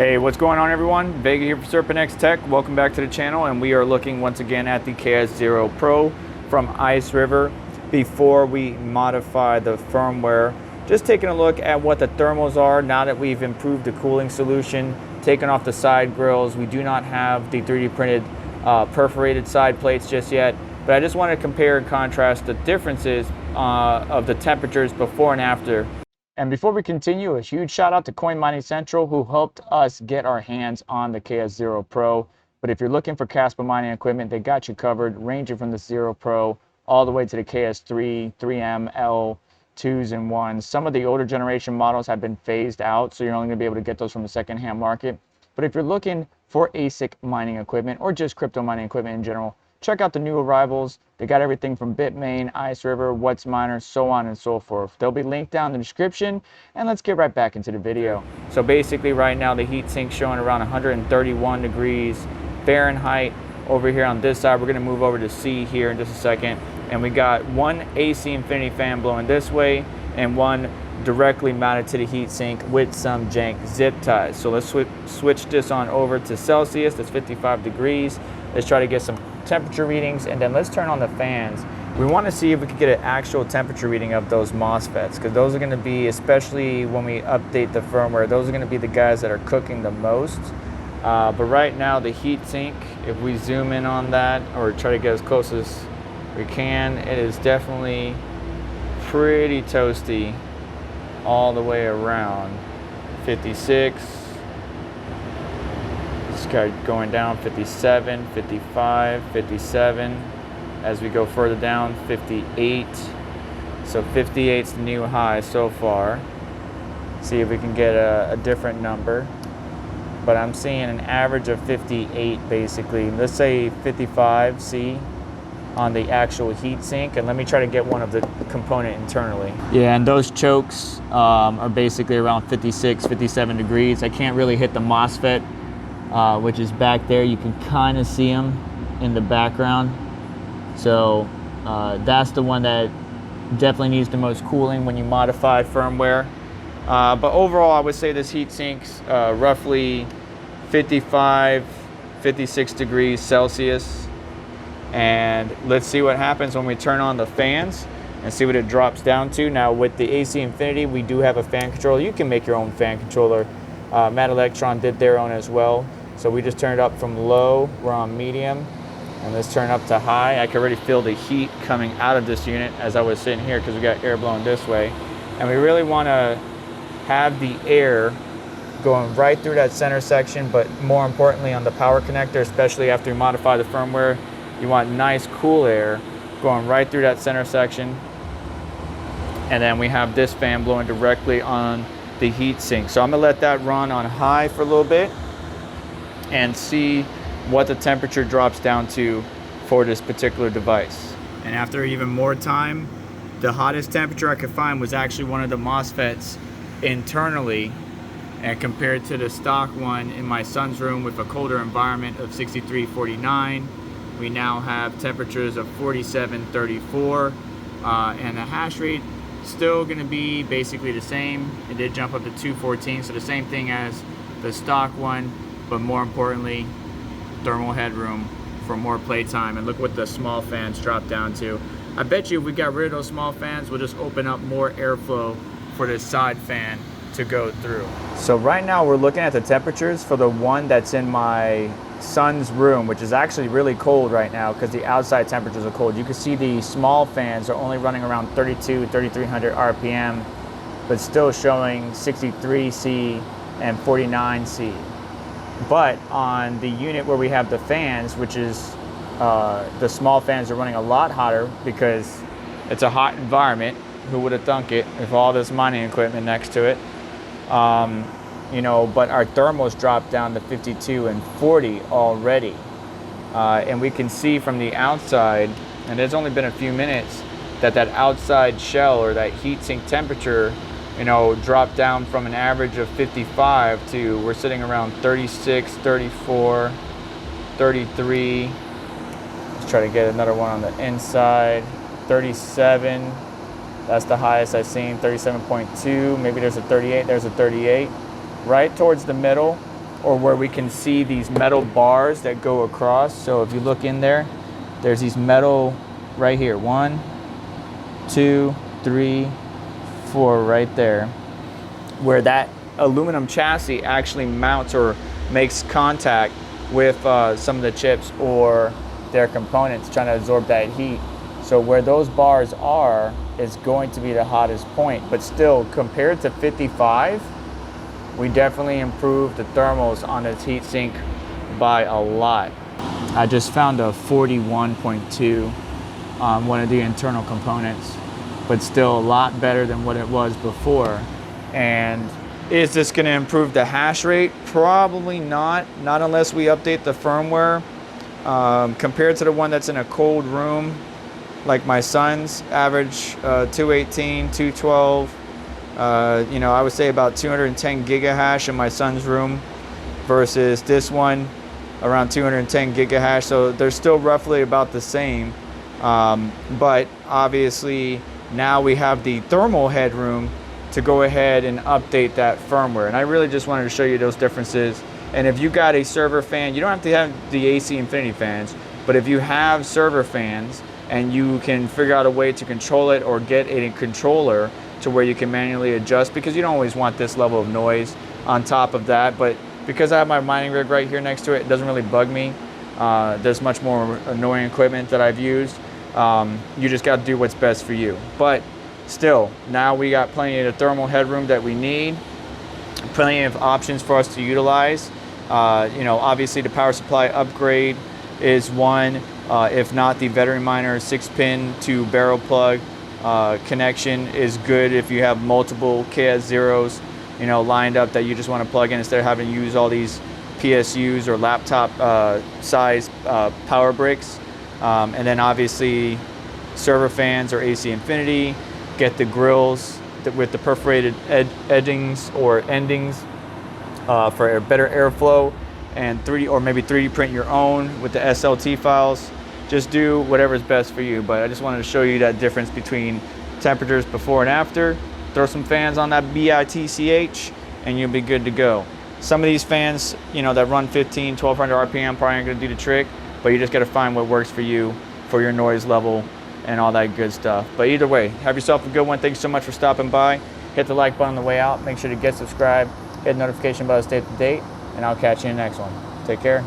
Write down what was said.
Hey, what's going on everyone? Vega here for SerpentX Tech. Welcome back to the channel, and we are looking once again at the KS0 Pro from Iceriver before we modify the firmware. Just taking a look at what the thermals are now that we've improved the cooling solution, taken off the side grills. We do not have the 3D printed perforated side plates just yet, but I just want to compare and contrast the differences of the temperatures before and after. And before we continue, a huge shout out to Coin Mining Central, who helped us get our hands on the KS0 Pro. But if you're looking for Kaspa mining equipment, they got you covered, ranging from the 0 Pro all the way to the KS3, 3M, L, 2s and 1s. Some of the older generation models have been phased out, so you're only going to be able to get those from the secondhand market. But if you're looking for ASIC mining equipment or just crypto mining equipment in general, check out the new arrivals. They got everything from Bitmain, Iceriver, WhatsMiner, so on and so forth. They'll be linked down in the description, and let's get right back into the video. So basically right now the heat sink's showing around 131 degrees Fahrenheit. Over here on this side, we're gonna move over to C here in just a second. And we got one AC Infinity fan blowing this way and one directly mounted to the heat sink with some jank zip ties. So let's switch this on over to Celsius. That's 55 degrees. Let's try to get some temperature readings, and then let's turn on the fans. We want to see if we can get an actual temperature reading of those MOSFETs, because those are going to be, especially when we update the firmware, those are going to be the guys that are cooking the most. But right now the heat sink, if we zoom in on that or try to get as close as we can, it is definitely pretty toasty all the way around. 56, going down, 57, 55, 57. As we go further down, 58. So 58's the new high so far. See if we can get a different number. But I'm seeing an average of 58 basically. Let's say 55 C on the actual heat sink, and let me try to get one of the component internally. Yeah, and those chokes are basically around 56, 57 degrees. I can't really hit the MOSFET, which is back there. You can kind of see them in the background. So that's the one that definitely needs the most cooling when you modify firmware. But overall, I would say this heat sink's roughly 55, 56 degrees Celsius. And let's see what happens when we turn on the fans and see what it drops down to. Now with the AC Infinity, we do have a fan controller. You can make your own fan controller. Matt Electron did their own as well. So we just turned up from low, we're on medium, and let's turn up to high. I can already feel the heat coming out of this unit as I was sitting here, because we got air blowing this way. And we really want to have the air going right through that center section, but more importantly on the power connector, especially after you modify the firmware, you want nice cool air going right through that center section. And then we have this fan blowing directly on the heat sink. So I'm gonna let that run on high for a little bit and see what the temperature drops down to for this particular device. And after even more time, the hottest temperature I could find was actually one of the MOSFETs internally, and compared to the stock one in my son's room with a colder environment of 6349, we now have temperatures of 4734, and the hash rate still going to be basically the same. It did jump up to 214, so the same thing as the stock one, but more importantly, thermal headroom for more playtime. And look what the small fans drop down to. I bet you if we got rid of those small fans, we'll just open up more airflow for this side fan to go through. So right now we're looking at the temperatures for the one that's in my son's room, which is actually really cold right now because the outside temperatures are cold. You can see the small fans are only running around 32, 3300 RPM, but still showing 63 C and 49 C. But on the unit where we have the fans, which is the small fans, are running a lot hotter because it's a hot environment. Who would have thunk it with all this mining equipment next to it? You know, but our thermals dropped down to 52 and 40 already. And we can see from the outside, and it's only been a few minutes, that outside shell or that heat sink temperature, you know, dropped down from an average of 55 to we're sitting around 36, 34, 33. Let's try to get another one on the inside. 37. That's the highest I've seen, 37.2. Maybe there's a 38, there's a 38. Right towards the middle or where we can see these metal bars that go across. So if you look in there, there's these metal right here, 1, 2, 3, 4 right there, where that aluminum chassis actually mounts or makes contact with some of the chips or their components, trying to absorb that heat. So where those bars are is going to be the hottest point, but still compared to 55, we definitely improved the thermals on this heatsink by a lot. I just found a 41.2 on one of the internal components, but still a lot better than what it was before. And is this going to improve the hash rate? Probably not unless we update the firmware. Compared to the one that's in a cold room, like my son's, average 218, 212, you know, I would say about 210 gigahash in my son's room versus this one around 210 gigahash. So they're still roughly about the same. But obviously now we have the thermal headroom to go ahead and update that firmware. And I really just wanted to show you those differences. And if you got a server fan, you don't have to have the AC Infinity fans, but if you have server fans and you can figure out a way to control it or get a controller to where you can manually adjust, because you don't always want this level of noise on top of that. But because I have my mining rig right here next to it, it doesn't really bug me. There's much more annoying equipment that I've used. You just got to do what's best for you. But still, now we got plenty of the thermal headroom that we need, plenty of options for us to utilize. You know, obviously the power supply upgrade is one. If not, the Veteran Miner 6-pin to barrel plug connection is good if you have multiple KS0s, you know, lined up that you just want to plug in instead of having to use all these PSUs or laptop size power bricks. And then obviously server fans or AC Infinity, get the grills with the perforated edgings or endings for better airflow, and 3D or maybe 3D print your own with the SLT files. Just do whatever's best for you. But I just wanted to show you that difference between temperatures before and after. Throw some fans on that BITCH and you'll be good to go. Some of these fans, you know, that run 1200 RPM probably aren't gonna do the trick, but you just gotta find what works for you, for your noise level and all that good stuff. But either way, have yourself a good one. Thanks so much for stopping by. Hit the like button on the way out. Make sure to get subscribed, hit the notification bell to stay up to date, and I'll catch you in the next one. Take care.